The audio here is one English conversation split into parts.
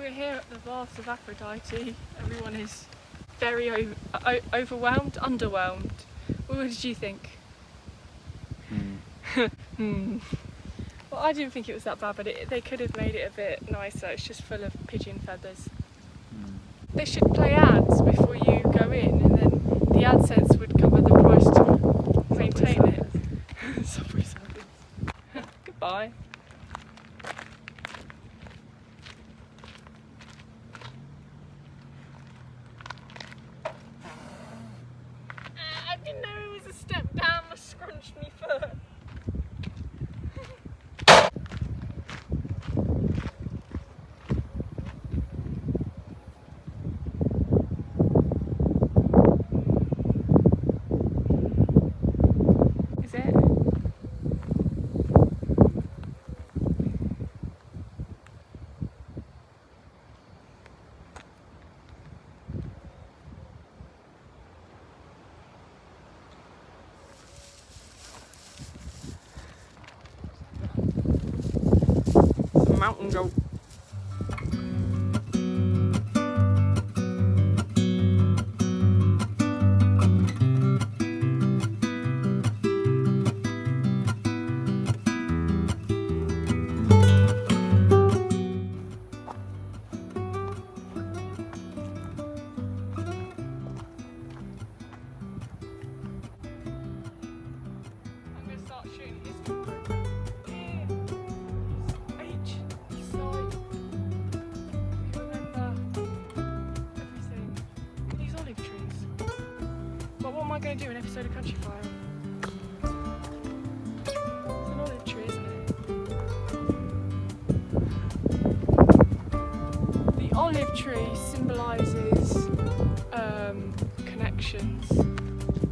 we're here at the Baths of Aphrodite. Everyone is very overwhelmed, underwhelmed. What did you think? Well, I didn't think it was that bad, but they could have made it a bit nicer. It's just full of pigeon feathers. They should play ads before you go in, and then the AdSense would cover the price to maintain it. Subway service. Goodbye. I didn't know it was a step down. I scrunched me foot. Mountain goat. I'm gonna start shooting history program. What am I going to do, an episode of Country Fire? It's an olive tree, isn't it? The olive tree symbolises connections. You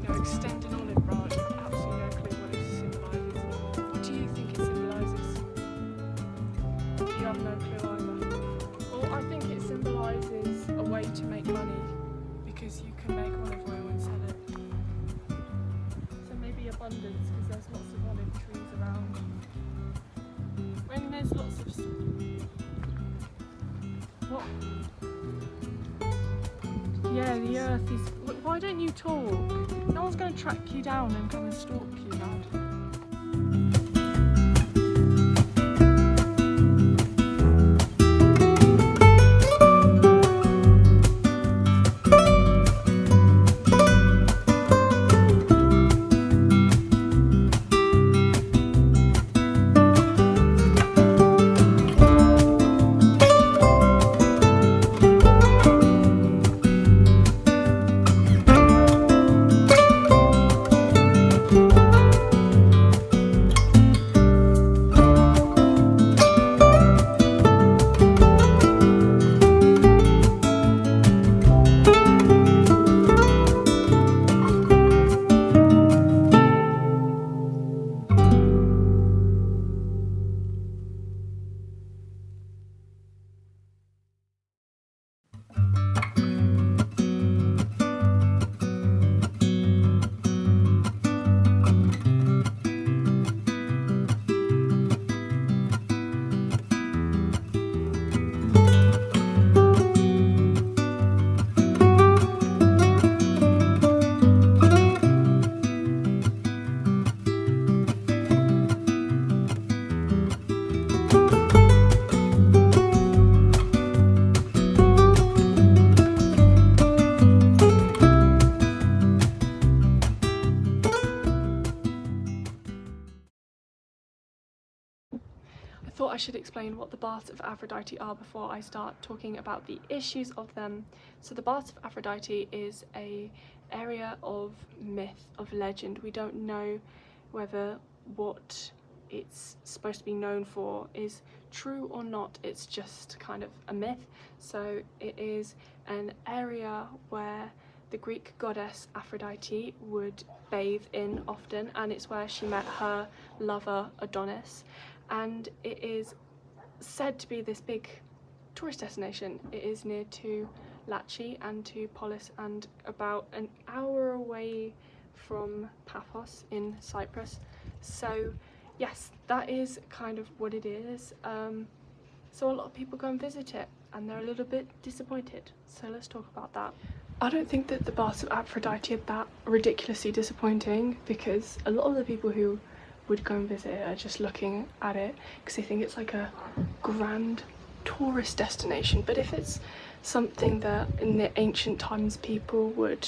know, extend an olive branch. Absolutely no clue what it symbolises. What do you think it symbolises? You have no clue either. Well, I think it symbolises a way to make money, because you can make olive oil and sell it. Abundance, because there's lots of olive trees around. When there's lots of... What? Yeah, the earth is... Why don't you talk? No one's going to track you down and come and stalk you, lad. I thought I should explain what the Baths of Aphrodite are before I start talking about the issues of them. So the Baths of Aphrodite is an area of myth, of legend. We don't know whether what it's supposed to be known for is true or not. It's just kind of a myth. So it is an area where the Greek goddess Aphrodite would bathe in often, and it's where she met her lover Adonis. And it is said to be this big tourist destination. It is near to Latchi and to Polis, and about an hour away from Paphos in Cyprus. So yes, that is kind of what it is. So a lot of people go and visit it. and they're a little bit disappointed. So let's talk about that. I don't think that the baths of Aphrodite are that ridiculously disappointing, because a lot of the people who would go and visit it are just looking at it because they think it's like a grand tourist destination. But if it's something that in the ancient times people would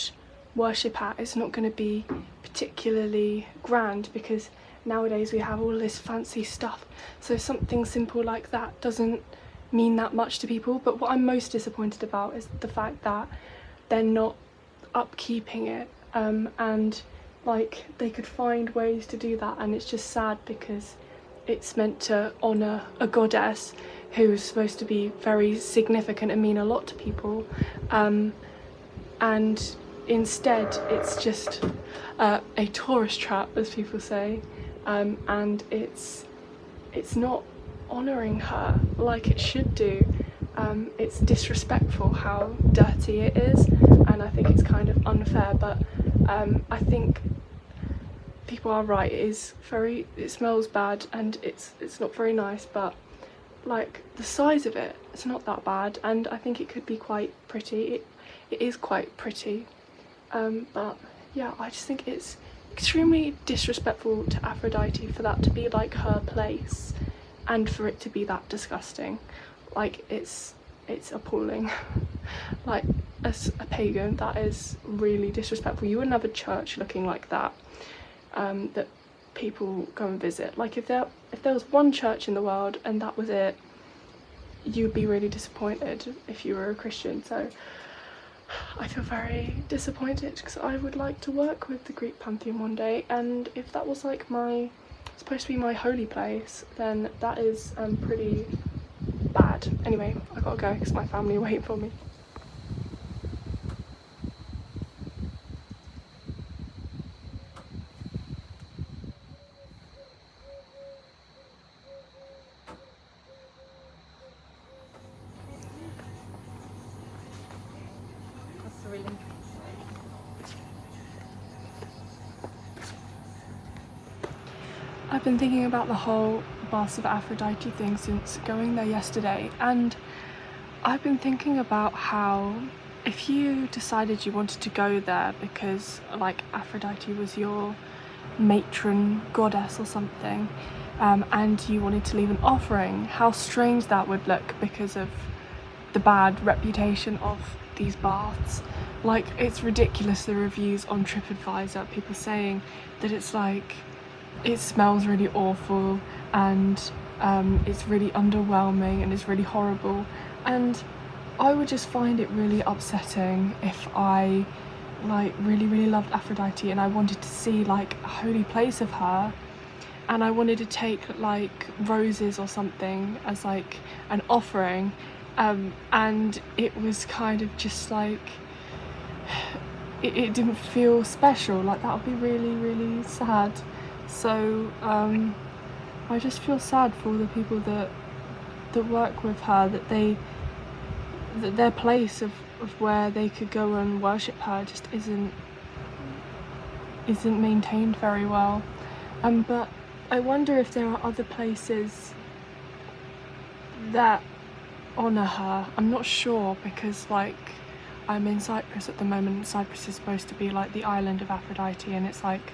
worship at, it's not going to be particularly grand, because nowadays we have all this fancy stuff, so something simple like that doesn't mean that much to people. But what I'm most disappointed about is the fact that they're not upkeeping it, and like they could find ways to do that, and it's just sad because it's meant to honour a goddess who's supposed to be very significant and mean a lot to people, and instead it's just a tourist trap, as people say, and it's not honouring her like it should do. It's disrespectful how dirty it is, and I think it's kind of unfair, but I think people are right. It smells bad and it's not very nice, but like the size of it's not that bad, and I think it could be quite pretty. It is quite pretty, but yeah, I just think it's extremely disrespectful to Aphrodite for that to be like her place and for it to be that disgusting. Like it's appalling. Like, as a pagan, that is really disrespectful. You wouldn't have a church looking like that, that people go and visit. Like if there was one church in the world and that was it, you'd be really disappointed if you were a Christian. So I feel very disappointed because I would like to work with the Greek pantheon one day, and if that was like supposed to be my holy place, then that is pretty bad. Anyway, I gotta go because my family are waiting for me. I've been thinking about the whole Baths of Aphrodite thing since going there yesterday, and I've been thinking about how if you decided you wanted to go there because like Aphrodite was your matron goddess or something, and you wanted to leave an offering, how strange that would look because of the bad reputation of these baths. Like, it's ridiculous, the reviews on TripAdvisor, people saying that it's like it smells really awful and it's really underwhelming and it's really horrible, and I would just find it really upsetting if I like really loved Aphrodite and I wanted to see like a holy place of her, and I wanted to take like roses or something as like an offering, and it was kind of just like it didn't feel special. Like, that would be really sad. So I just feel sad for the people that work with her, that their place of where they could go and worship her just isn't maintained very well. But I wonder if there are other places that honour her. I'm not sure, because like I'm in Cyprus at the moment. Cyprus is supposed to be like the island of Aphrodite, and it's like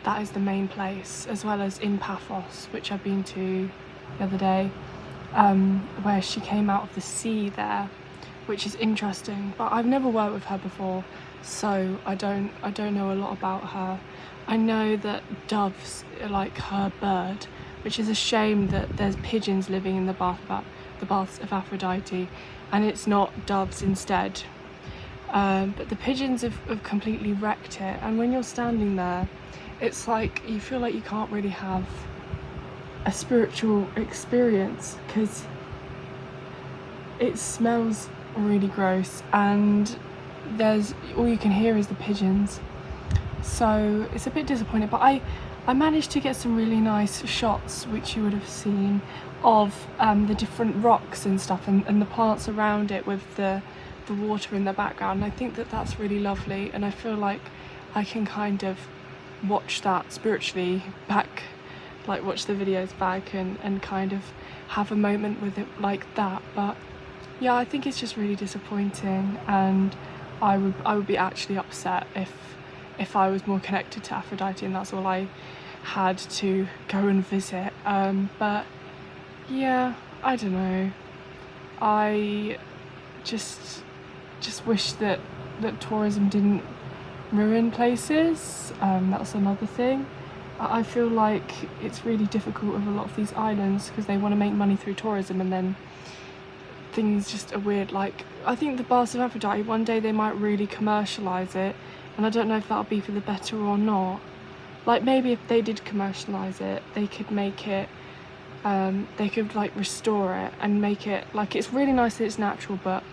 that is the main place, as well as in Paphos, which I've been to the other day, where she came out of the sea there, which is interesting. But I've never worked with her before, so I don't know a lot about her. I know that doves are like her bird, which is a shame that there's pigeons living in the baths of Aphrodite, and it's not doves instead. But the pigeons have completely wrecked it, and when you're standing there, it's like you feel like you can't really have a spiritual experience because it smells really gross, and all you can hear is the pigeons. So it's a bit disappointing, but I managed to get some really nice shots, which you would have seen, of the different rocks and stuff, and the plants around it with the water in the background. And I think that that's really lovely, and I feel like I can kind of watch that spiritually back, like watch the videos back and kind of have a moment with it like that. But yeah, I think it's just really disappointing, and I would be actually upset if I was more connected to Aphrodite and that's all I had to go and visit. But yeah, I don't know. I just wish that tourism didn't ruin places. That's another thing. I feel like it's really difficult with a lot of these islands because they want to make money through tourism, and then things just are weird. Like, I think the Baths of Aphrodite, one day they might really commercialise it, and I don't know if that'll be for the better or not. Like, maybe if they did commercialise it, they could make it, they could like restore it and make it, like, it's really nice that it's natural, but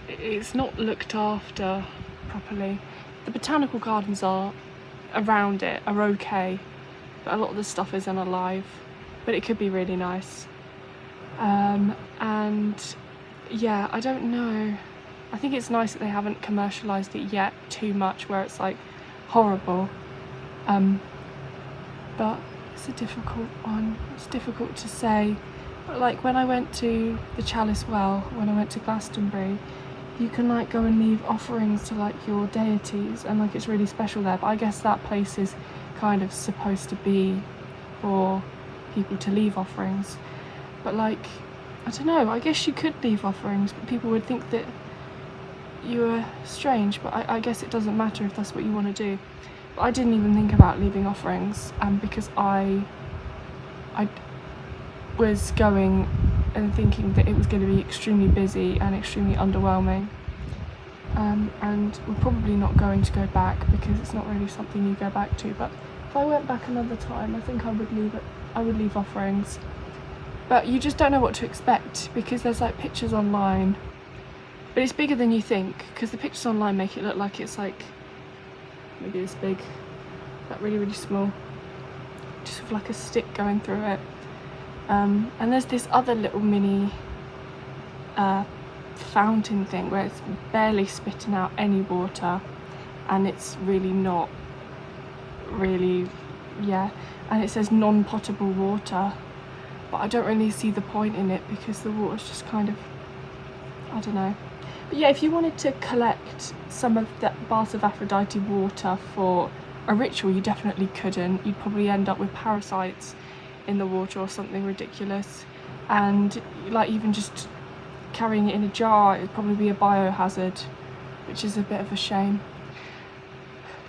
it's not looked after properly. The botanical gardens are around it are okay, but a lot of the stuff isn't alive, but it could be really nice. And yeah, I don't know, I think it's nice that they haven't commercialised it yet too much where it's like horrible, but it's a difficult one. It's difficult to say, but like when I went to the Chalice Well, when I went to Glastonbury, you can like go and leave offerings to like your deities, and like it's really special there, but I guess that place is kind of supposed to be for people to leave offerings. But like, I don't know, I guess you could leave offerings, but people would think that you were strange, but I guess it doesn't matter if that's what you want to do. But I didn't even think about leaving offerings, because I was going and thinking that it was going to be extremely busy and extremely underwhelming, and we're probably not going to go back because it's not really something you go back to. But if I went back another time, I think I would leave offerings. But you just don't know what to expect because there's like pictures online, but it's bigger than you think, because the pictures online make it look like it's like maybe this big, like really, really small, just with like a stick going through it. And there's this other little mini fountain thing where it's barely spitting out any water, and it's really not really, yeah, and it says non-potable water, but I don't really see the point in it because the water's just kind of, I don't know. But yeah, if you wanted to collect some of that Bath of Aphrodite water for a ritual, you definitely couldn't. You'd probably end up with parasites in the water or something ridiculous, and like even just carrying it in a jar, it'd probably be a biohazard, which is a bit of a shame.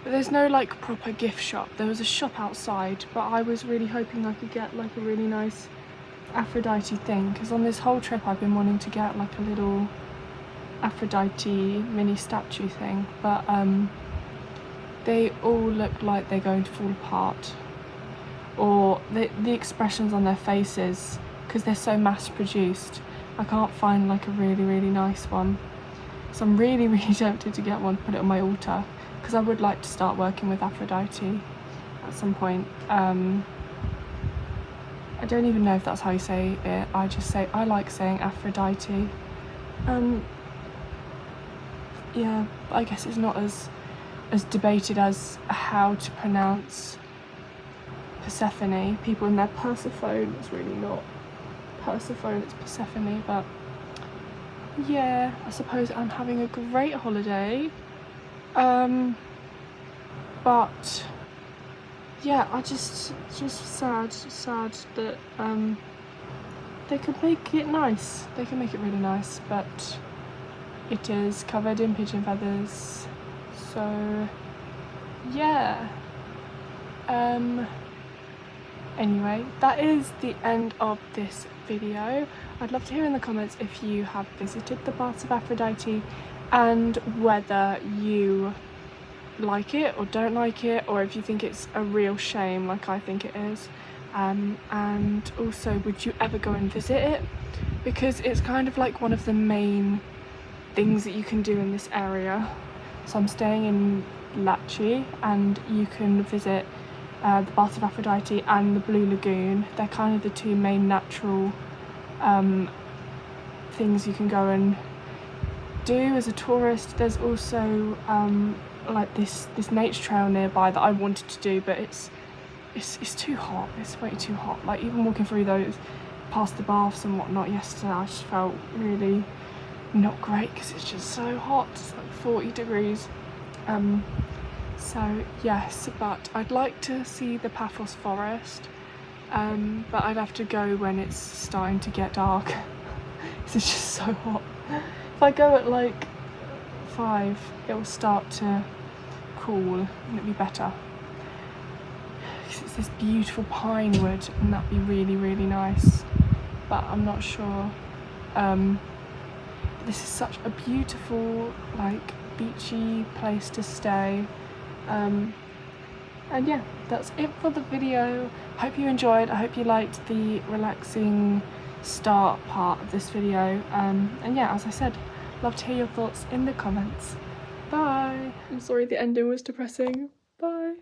But there's no like proper gift shop. There was a shop outside, but I was really hoping I could get like a really nice Aphrodite thing, because on this whole trip I've been wanting to get like a little Aphrodite mini statue thing, but they all look like they're going to fall apart, or the expressions on their faces, because they're so mass produced, I can't find like a really, really nice one. So I'm really, really tempted to get one to put it on my altar, because I would like to start working with Aphrodite at some point. I don't even know if that's how you say it. I like saying Aphrodite. Yeah, I guess it's not as debated as how to pronounce Persephone. People in their Persephone, it's really not Persephone, it's Persephone. But yeah, I suppose I'm having a great holiday. But yeah, I just sad that they could make it nice. They can make it really nice, but it is covered in pigeon feathers. So yeah. Anyway, that is the end of this video. I'd love to hear in the comments if you have visited the Baths of Aphrodite and whether you like it or don't like it, or if you think it's a real shame like I think it is. And also, would you ever go and visit it? Because it's kind of like one of the main things that you can do in this area. So I'm staying in Lachi, and you can visit the Baths of Aphrodite and the Blue Lagoon. They're kind of the two main natural things you can go and do as a tourist. There's also like this nature trail nearby that I wanted to do, but it's too hot. It's way too hot. Like even walking through those past the baths and whatnot yesterday, I just felt really not great because it's just so hot. It's like 40 degrees. So yes, but I'd like to see the Paphos forest, but I'd have to go when it's starting to get dark because it's just so hot. If I go at like 5, it will start to cool and it'll be better. It's this beautiful pine wood and that'd be really, really nice, but I'm not sure. This is such a beautiful, like, beachy place to stay. And yeah, that's it for the video. Hope you enjoyed. I hope you liked the relaxing start part of this video. And yeah, as I said, love to hear your thoughts in the comments. Bye. I'm sorry the ending was depressing. Bye.